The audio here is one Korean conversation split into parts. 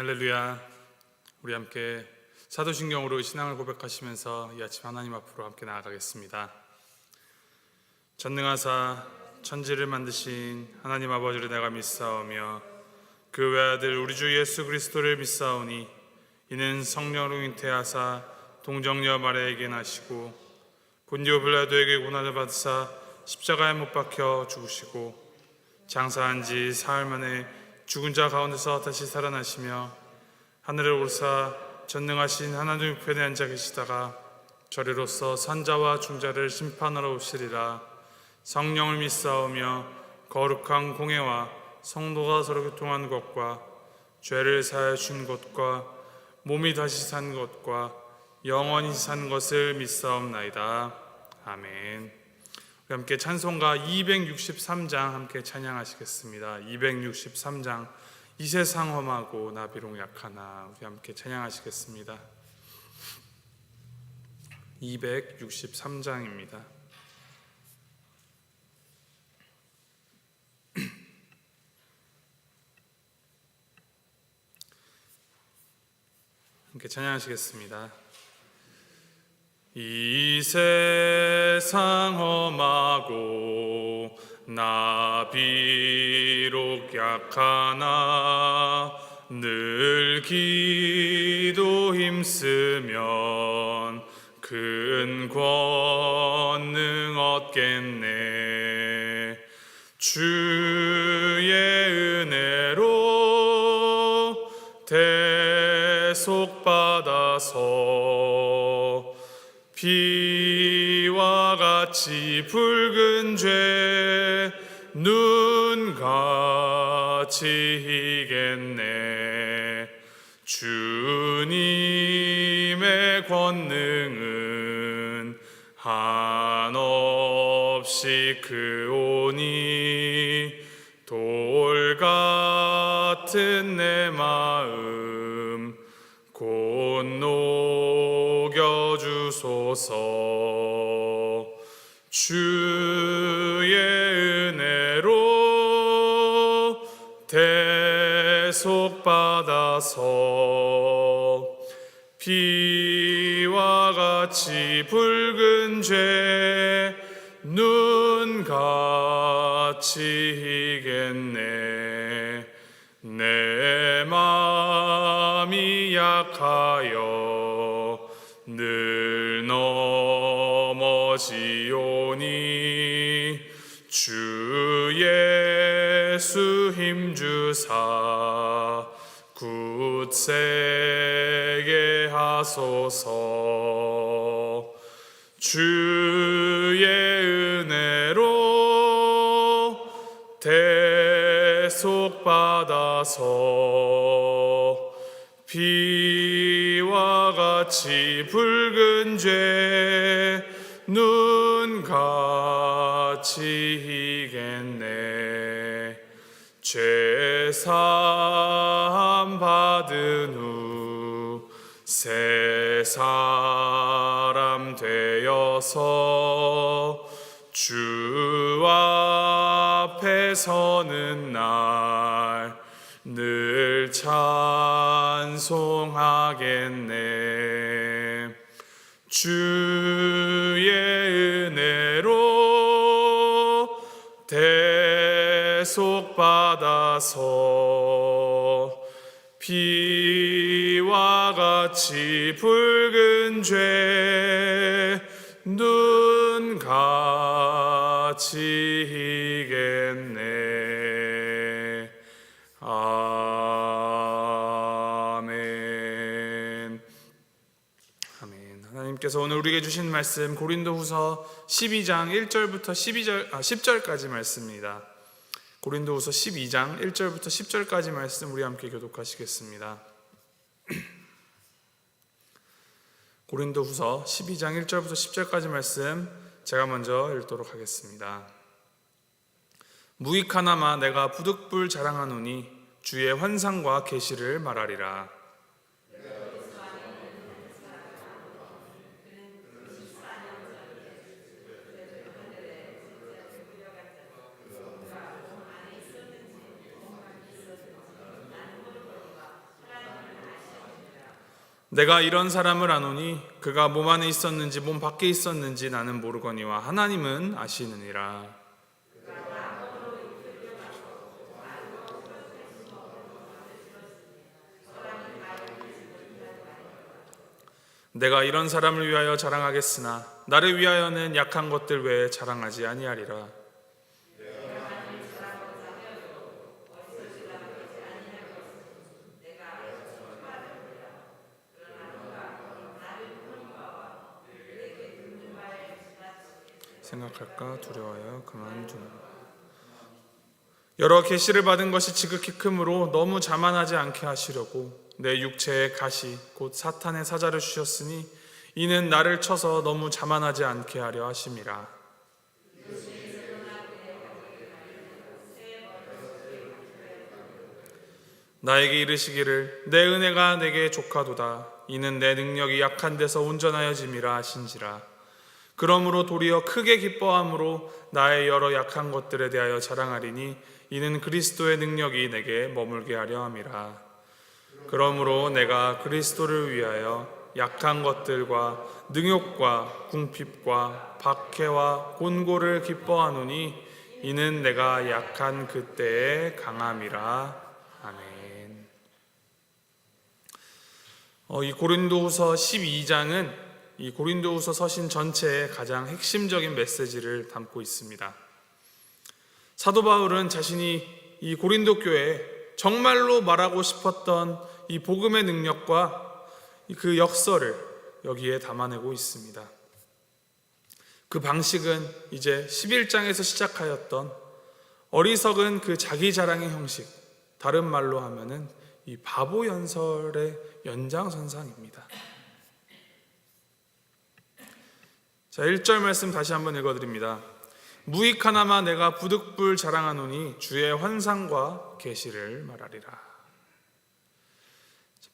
할렐루야. 우리 함께 사도신경으로 신앙을 고백하시면서 이 아침 하나님 앞으로 함께 나아가겠습니다. 전능하사 천지를 만드신 하나님 아버지를 내가 믿사오며 그 외아들 우리 주 예수 그리스도를 믿사오니 이는 성령으로 잉태하사 동정녀 마리아에게 나시고 본디오 빌라도에게 고난을 받으사 십자가에 못 박혀 죽으시고 장사한 지 사흘 만에 죽은 자 가운데서 다시 살아나시며 하늘에 오르사 전능하신 하나님 우편에 앉아 계시다가 저리로서 선자와 중자를 심판하러 오시리라. 성령을 믿사오며 거룩한 공회와 성도가 서로 교통하는 것과 죄를 사하여 준 것과 몸이 다시 산 것과 영원히 사는 것을 믿사옵나이다. 아멘. 우리 함께 찬송가 263장 함께 찬양하시겠습니다. 263장 이 세상 험하고 나 비록 약하나 우리 함께 찬양하시겠습니다. 263장입니다. 함께 찬양하시겠습니다. 이 세상 험하고 나 비록 약하나 늘 기도 힘쓰면 큰 권능 얻겠네. 주의 은혜로 대속받아서 비와 같이 붉은 죄 눈같이 이겠네. 주님의 권능은 한없이 크오니 돌 같은 내 마음 곧 녹여주소서. 주의 은혜로 대속받아서 비와 같이 붉은 죄 눈같이 이겠네. 내 마음이 약하여 늘 넘어지오니 주 예수 힘주사 굳세게 하소서. 주의 은혜로 대속받아서 비와 같이 붉은 죄 눈같이 이겠네. 죄 사함 받은 후 새 사람 되어서 주 앞에 서는 날 늘 찬송하겠네. 주의 은혜로 대속받아서 비와 같이 붉은 죄 눈같이 이겠네. 아멘. 아멘. 하나님께서 오늘 우리에게 주신 말씀 고린도후서 12장 1절부터 10절까지 말씀입니다. 고린도후서 12장 1절부터 10절까지 말씀 우리 함께 교독하시겠습니다. 고린도후서 12장 1절부터 10절까지 말씀 제가 먼저 읽도록 하겠습니다. 무익하나마 내가 부득불 자랑하노니 주의 환상과 계시를 말하리라. 내가 이런 사람을 아노니 그가 몸 안에 있었는지 몸 밖에 있었는지 나는 모르거니와 하나님은 아시느니라. 내가 이런 사람을 위하여 자랑하겠으나 나를 위하여는 약한 것들 외에 자랑하지 아니하리라. 생각할까 두려워하여 그만두는. 여러 계시를 받은 것이 지극히 크므로 너무 자만하지 않게 하시려고 내 육체에 가시 곧 사탄의 사자를 주셨으니 이는 나를 쳐서 너무 자만하지 않게 하려 하심이라. 나에게 이르시기를 내 은혜가 내게 족하도다. 이는 내 능력이 약한 데서 온전하여짐이라 하신지라. 그러므로 도리어 크게 기뻐함으로 나의 여러 약한 것들에 대하여 자랑하리니 이는 그리스도의 능력이 내게 머물게 하려 함이라. 그러므로 내가 그리스도를 위하여 약한 것들과 능욕과 궁핍과 박해와 곤고를 기뻐하노니 이는 내가 약한 그때의 강함이라. 아멘. 이 고린도후서 12장은 이 고린도후서 서신 전체의 가장 핵심적인 메시지를 담고 있습니다. 사도 바울은 자신이 이 고린도 교회에 정말로 말하고 싶었던 이 복음의 능력과 그 역설을 여기에 담아내고 있습니다. 그 방식은 이제 11장에서 시작하였던 어리석은 그 자기 자랑의 형식, 다른 말로 하면은 이 바보 연설의 연장선상입니다. 자, 1절 말씀 다시 한번 읽어드립니다. 무익 하나마 내가 부득불 자랑하노니 주의 환상과 계시를 말하리라.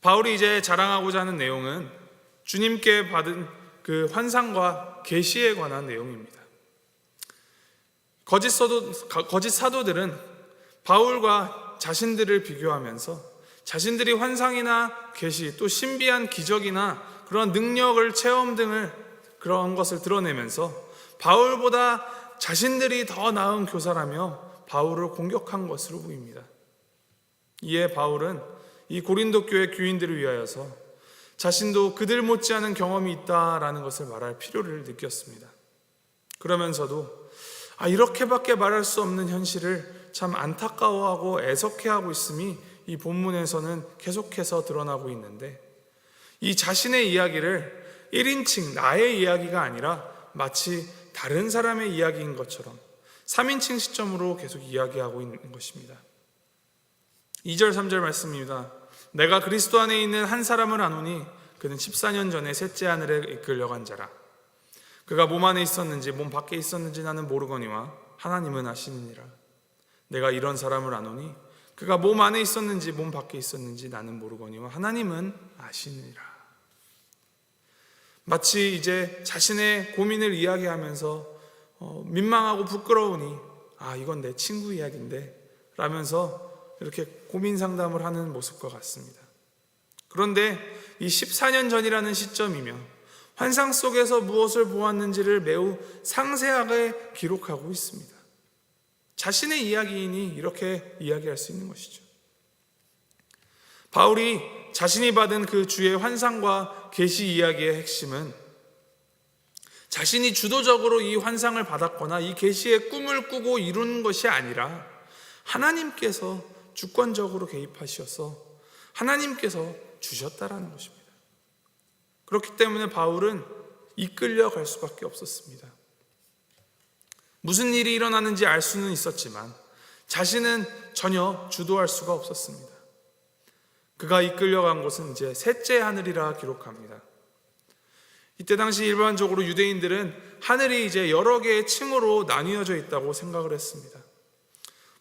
바울이 이제 자랑하고자 하는 내용은 주님께 받은 그 환상과 계시에 관한 내용입니다. 거짓 사도들은 바울과 자신들을 비교하면서 자신들이 환상이나 계시 또 신비한 기적이나 그런 능력을 체험 등을 그런 것을 드러내면서 바울보다 자신들이 더 나은 교사라며 바울을 공격한 것으로 보입니다. 이에 바울은 이 고린도 교회 교인들을 위하여서 자신도 그들 못지않은 경험이 있다라는 것을 말할 필요를 느꼈습니다. 그러면서도 이렇게밖에 말할 수 없는 현실을 참 안타까워하고 애석해하고 있음이 이 본문에서는 계속해서 드러나고 있는데, 이 자신의 이야기를 1인칭 나의 이야기가 아니라 마치 다른 사람의 이야기인 것처럼 3인칭 시점으로 계속 이야기하고 있는 것입니다. 2절 3절 말씀입니다. 내가 그리스도 안에 있는 한 사람을 아노니 그는 14년 전에 셋째 하늘에 이끌려간 자라. 그가 몸 안에 있었는지 몸 밖에 있었는지 나는 모르거니와 하나님은 아시느니라. 내가 이런 사람을 아노니 그가 몸 안에 있었는지 몸 밖에 있었는지 나는 모르거니와 하나님은 아시느니라. 마치 이제 자신의 고민을 이야기하면서 민망하고 부끄러우니 이건 내 친구 이야기인데 라면서 이렇게 고민 상담을 하는 모습과 같습니다. 그런데 이 14년 전이라는 시점이며 환상 속에서 무엇을 보았는지를 매우 상세하게 기록하고 있습니다. 자신의 이야기이니 이렇게 이야기할 수 있는 것이죠. 바울이 자신이 받은 그 주의 환상과 계시 이야기의 핵심은 자신이 주도적으로 이 환상을 받았거나 이 계시의 꿈을 꾸고 이룬 것이 아니라 하나님께서 주권적으로 개입하셔서 하나님께서 주셨다라는 것입니다. 그렇기 때문에 바울은 이끌려 갈 수밖에 없었습니다. 무슨 일이 일어나는지 알 수는 있었지만 자신은 전혀 주도할 수가 없었습니다. 그가 이끌려간 곳은 이제 셋째 하늘이라 기록합니다. 이때 당시 일반적으로 유대인들은 하늘이 이제 여러 개의 층으로 나뉘어져 있다고 생각을 했습니다.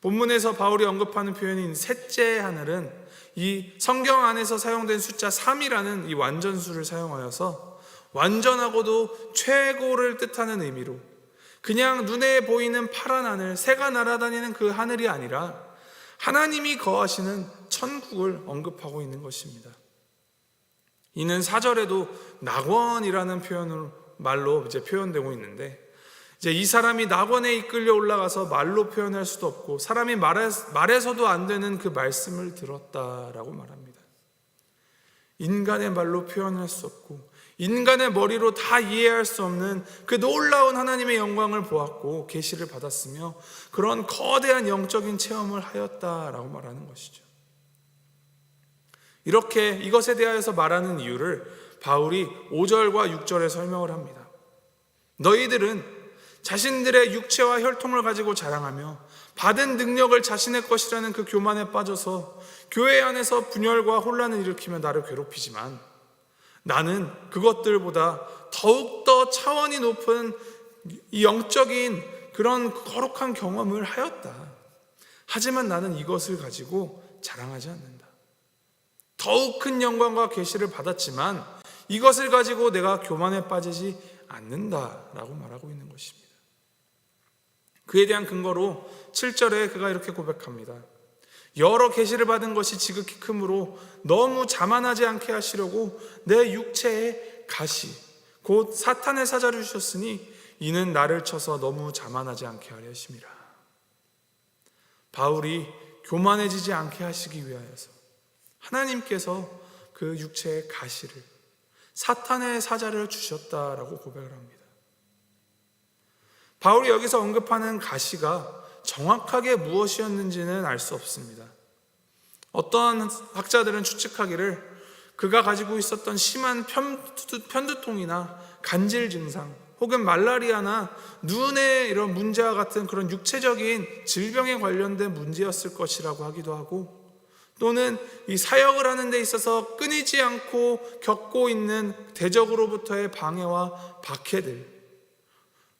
본문에서 바울이 언급하는 표현인 셋째 하늘은 이 성경 안에서 사용된 숫자 3이라는 이 완전수를 사용하여서 완전하고도 최고를 뜻하는 의미로 그냥 눈에 보이는 파란 하늘, 새가 날아다니는 그 하늘이 아니라 하나님이 거하시는 천국을 언급하고 있는 것입니다. 이는 4절에도 낙원이라는 표현으로 말로 이제 표현되고 있는데, 이제 이 사람이 낙원에 이끌려 올라가서 말로 표현할 수도 없고 사람이 말해서도 안 되는 그 말씀을 들었다라고 말합니다. 인간의 말로 표현할 수 없고 인간의 머리로 다 이해할 수 없는 그 놀라운 하나님의 영광을 보았고 계시를 받았으며 그런 거대한 영적인 체험을 하였다라고 말하는 것이죠. 이렇게 이것에 대하여서 말하는 이유를 바울이 5절과 6절에 설명을 합니다. 너희들은 자신들의 육체와 혈통을 가지고 자랑하며 받은 능력을 자신의 것이라는 그 교만에 빠져서 교회 안에서 분열과 혼란을 일으키며 나를 괴롭히지만 나는 그것들보다 더욱더 차원이 높은 이 영적인 그런 거룩한 경험을 하였다. 하지만 나는 이것을 가지고 자랑하지 않는다. 더욱 큰 영광과 계시를 받았지만 이것을 가지고 내가 교만에 빠지지 않는다라고 말하고 있는 것입니다. 그에 대한 근거로 7절에 그가 이렇게 고백합니다. 여러 계시를 받은 것이 지극히 크므로 너무 자만하지 않게 하시려고 내 육체에 가시 곧 사탄의 사자를 주셨으니 이는 나를 쳐서 너무 자만하지 않게 하려 하심이라. 바울이 교만해지지 않게 하시기 위하여서 하나님께서 그 육체에 가시를 사탄의 사자를 주셨다라고 고백을 합니다. 바울이 여기서 언급하는 가시가 정확하게 무엇이었는지는 알 수 없습니다. 어떤 학자들은 추측하기를 그가 가지고 있었던 심한 편두통이나 간질 증상 혹은 말라리아나 눈의 이런 문제와 같은 그런 육체적인 질병에 관련된 문제였을 것이라고 하기도 하고, 또는 이 사역을 하는 데 있어서 끊이지 않고 겪고 있는 대적으로부터의 방해와 박해들,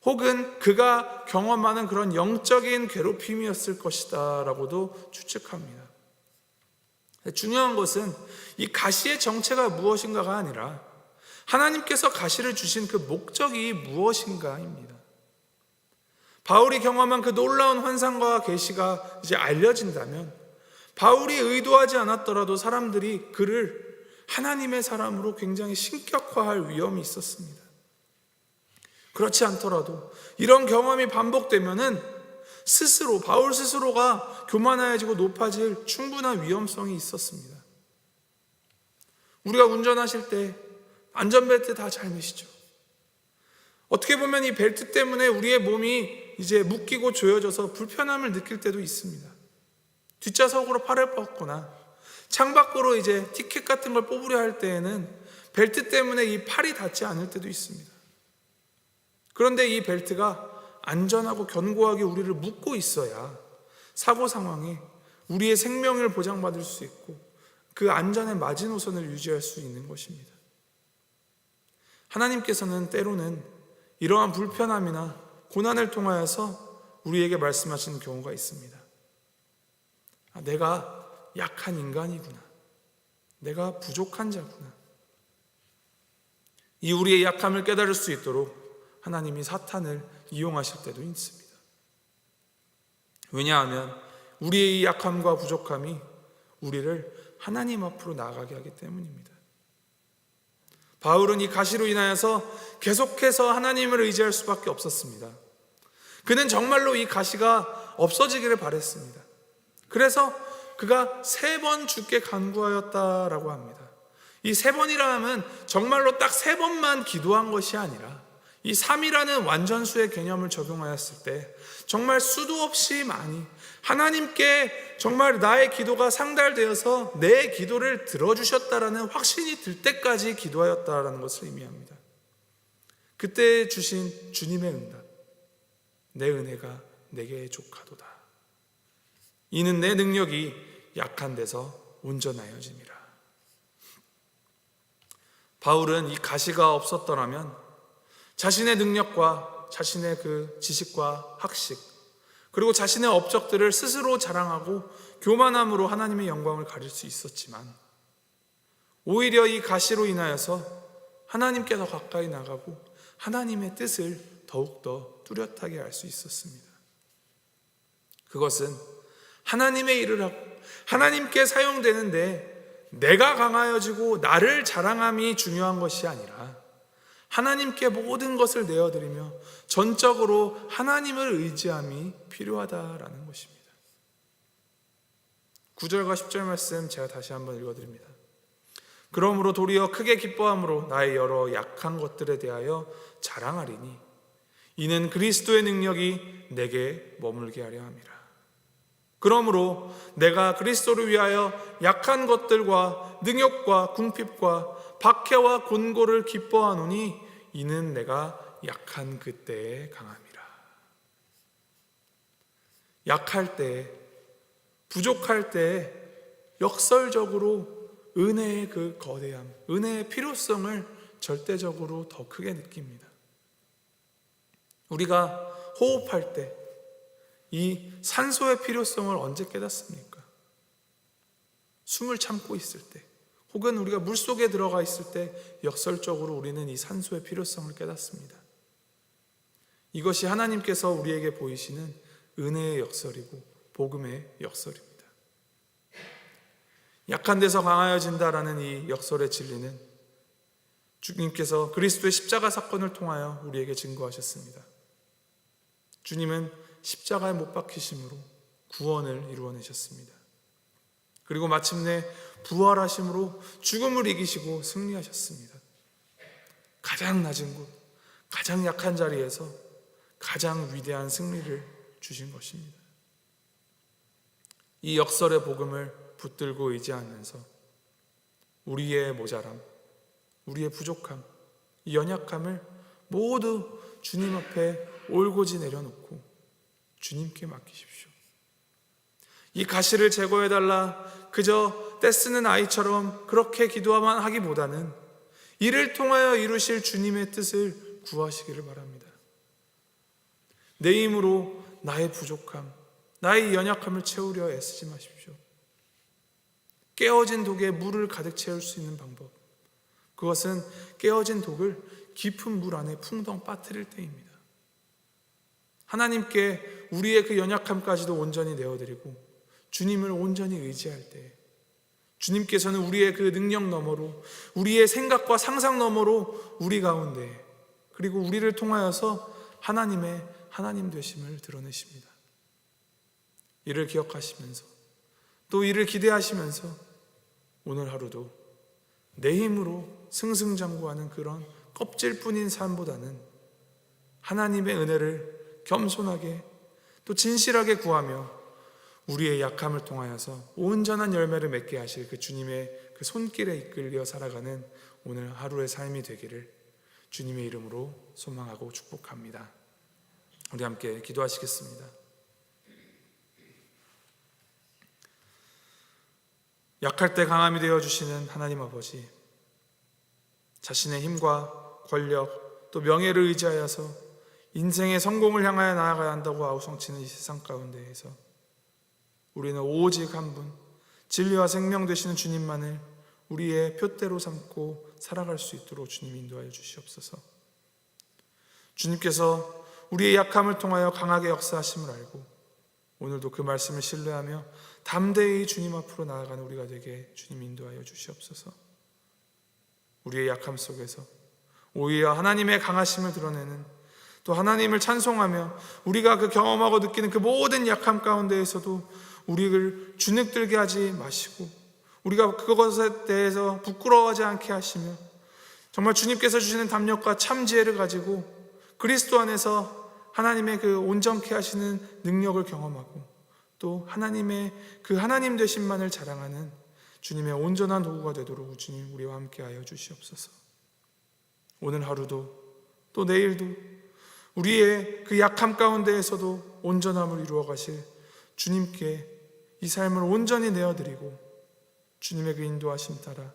혹은 그가 경험하는 그런 영적인 괴롭힘이었을 것이다 라고도 추측합니다. 중요한 것은 이 가시의 정체가 무엇인가가 아니라 하나님께서 가시를 주신 그 목적이 무엇인가입니다. 바울이 경험한 그 놀라운 환상과 계시가 이제 알려진다면 바울이 의도하지 않았더라도 사람들이 그를 하나님의 사람으로 굉장히 신격화할 위험이 있었습니다. 그렇지 않더라도 이런 경험이 반복되면은 바울 스스로가 교만해지고 높아질 충분한 위험성이 있었습니다. 우리가 운전하실 때 안전벨트 다 잘 매시죠? 어떻게 보면 이 벨트 때문에 우리의 몸이 이제 묶이고 조여져서 불편함을 느낄 때도 있습니다. 뒷좌석으로 팔을 뻗거나 창밖으로 이제 티켓 같은 걸 뽑으려 할 때에는 벨트 때문에 이 팔이 닿지 않을 때도 있습니다. 그런데 이 벨트가 안전하고 견고하게 우리를 묶고 있어야 사고 상황에 우리의 생명을 보장받을 수 있고 그 안전의 마지노선을 유지할 수 있는 것입니다. 하나님께서는 때로는 이러한 불편함이나 고난을 통하여서 우리에게 말씀하시는 경우가 있습니다. 내가 약한 인간이구나. 내가 부족한 자구나. 이 우리의 약함을 깨달을 수 있도록 하나님이 사탄을 이용하실 때도 있습니다. 왜냐하면 우리의 이 약함과 부족함이 우리를 하나님 앞으로 나아가게 하기 때문입니다. 바울은 이 가시로 인하여서 계속해서 하나님을 의지할 수밖에 없었습니다. 그는 정말로 이 가시가 없어지기를 바랬습니다. 그래서 그가 3번 주께 간구하였다라고 합니다. 이 3번이라 하면 정말로 딱 3번만 기도한 것이 아니라 이 3이라는 완전수의 개념을 적용하였을 때 정말 수도 없이 많이 하나님께 정말 나의 기도가 상달되어서 내 기도를 들어주셨다라는 확신이 들 때까지 기도하였다라는 것을 의미합니다. 그때 주신 주님의 응답, 내 은혜가 내게 족하도다. 이는 내 능력이 약한 데서 온전하여짐이라. 바울은 이 가시가 없었더라면 자신의 능력과 자신의 그 지식과 학식 그리고 자신의 업적들을 스스로 자랑하고 교만함으로 하나님의 영광을 가릴 수 있었지만 오히려 이 가시로 인하여서 하나님께서 가까이 나가고 하나님의 뜻을 더욱더 뚜렷하게 알 수 있었습니다. 그것은 하나님의 일을 하고 하나님께 사용되는데 내가 강하여지고 나를 자랑함이 중요한 것이 아니라 하나님께 모든 것을 내어드리며 전적으로 하나님을 의지함이 필요하다라는 것입니다. 9절과 10절 말씀 제가 다시 한번 읽어드립니다. 그러므로 도리어 크게 기뻐함으로 나의 여러 약한 것들에 대하여 자랑하리니 이는 그리스도의 능력이 내게 머물게 하려 함이라. 그러므로 내가 그리스도를 위하여 약한 것들과 능욕과 궁핍과 박해와 곤고를 기뻐하노니 이는 내가 약한 그때에 강함이라. 약할 때, 부족할 때 역설적으로 은혜의 그 거대함, 은혜의 필요성을 절대적으로 더 크게 느낍니다. 우리가 호흡할 때 이 산소의 필요성을 언제 깨닫습니까? 숨을 참고 있을 때, 혹은 우리가 물속에 들어가 있을 때 역설적으로 우리는 이 산소의 필요성을 깨닫습니다. 이것이 하나님께서 우리에게 보이시는 은혜의 역설이고 복음의 역설입니다. 약한 데서 강하여진다라는 이 역설의 진리는 주님께서 그리스도의 십자가 사건을 통하여 우리에게 증거하셨습니다. 주님은 십자가에 못 박히심으로 구원을 이루어내셨습니다. 그리고 마침내 부활하심으로 죽음을 이기시고 승리하셨습니다. 가장 낮은 곳, 가장 약한 자리에서 가장 위대한 승리를 주신 것입니다. 이 역설의 복음을 붙들고 의지하면서 우리의 모자람, 우리의 부족함, 이 연약함을 모두 주님 앞에 올고지 내려놓고 주님께 맡기십시오. 이 가시를 제거해달라 그저 떼쓰는 아이처럼 그렇게 기도만 하기보다는 이를 통하여 이루실 주님의 뜻을 구하시기를 바랍니다. 내 힘으로 나의 부족함, 나의 연약함을 채우려 애쓰지 마십시오. 깨어진 독에 물을 가득 채울 수 있는 방법, 그것은 깨어진 독을 깊은 물 안에 풍덩 빠뜨릴 때입니다. 하나님께 우리의 그 연약함까지도 온전히 내어드리고 주님을 온전히 의지할 때 주님께서는 우리의 그 능력 너머로, 우리의 생각과 상상 너머로 우리 가운데, 그리고 우리를 통하여서 하나님의 하나님 되심을 드러내십니다. 이를 기억하시면서 또 이를 기대하시면서 오늘 하루도 내 힘으로 승승장구하는 그런 껍질뿐인 삶보다는 하나님의 은혜를 겸손하게 또 진실하게 구하며 우리의 약함을 통하여서 온전한 열매를 맺게 하실 그 주님의 그 손길에 이끌려 살아가는 오늘 하루의 삶이 되기를 주님의 이름으로 소망하고 축복합니다. 우리 함께 기도하시겠습니다. 약할 때 강함이 되어주시는 하나님 아버지, 자신의 힘과 권력 또 명예를 의지하여서 인생의 성공을 향하여 나아가야 한다고 아우성치는 이 세상 가운데에서 우리는 오직 한 분, 진리와 생명 되시는 주님만을 우리의 표대로 삼고 살아갈 수 있도록 주님 인도하여 주시옵소서. 주님께서 우리의 약함을 통하여 강하게 역사하심을 알고 오늘도 그 말씀을 신뢰하며 담대히 주님 앞으로 나아가는 우리가 되게 주님 인도하여 주시옵소서. 우리의 약함 속에서 오히려 하나님의 강하심을 드러내는, 또 하나님을 찬송하며 우리가 그 경험하고 느끼는 그 모든 약함 가운데에서도 우리를 주눅들게 하지 마시고 우리가 그것에 대해서 부끄러워하지 않게 하시며 정말 주님께서 주시는 담력과 참 지혜를 가지고 그리스도 안에서 하나님의 그 온전케 하시는 능력을 경험하고 또 하나님의 그 하나님 되심만을 자랑하는 주님의 온전한 도구가 되도록 주님 우리와 함께하여 주시옵소서. 오늘 하루도 또 내일도 우리의 그 약함 가운데에서도 온전함을 이루어 가실 주님께 이 삶을 온전히 내어드리고 주님의 그 인도하심 따라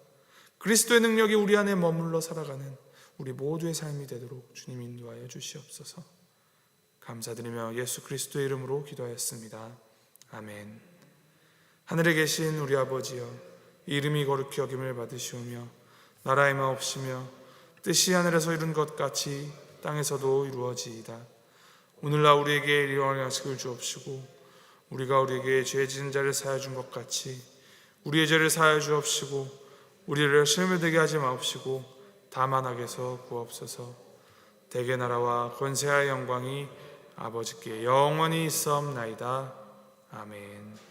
그리스도의 능력이 우리 안에 머물러 살아가는 우리 모두의 삶이 되도록 주님 인도하여 주시옵소서. 감사드리며 예수 그리스도의 이름으로 기도하였습니다. 아멘. 하늘에 계신 우리 아버지여, 이름이 거룩히 여김을 받으시오며 나라의 마옵시며 뜻이 하늘에서 이룬 것 같이 땅에서도 이루어지이다. 오늘날 우리에게 일용할 양식을 주옵시고 우리가 우리에게 죄 지은 자를 사하여 준 것 같이 우리의 죄를 사하여 주옵시고 우리를 시험에 들게 하지 마옵시고 다만 악에서 구하옵소서. 대개 나라와 권세와 영광이 아버지께 영원히 있사옵나이다. 아멘.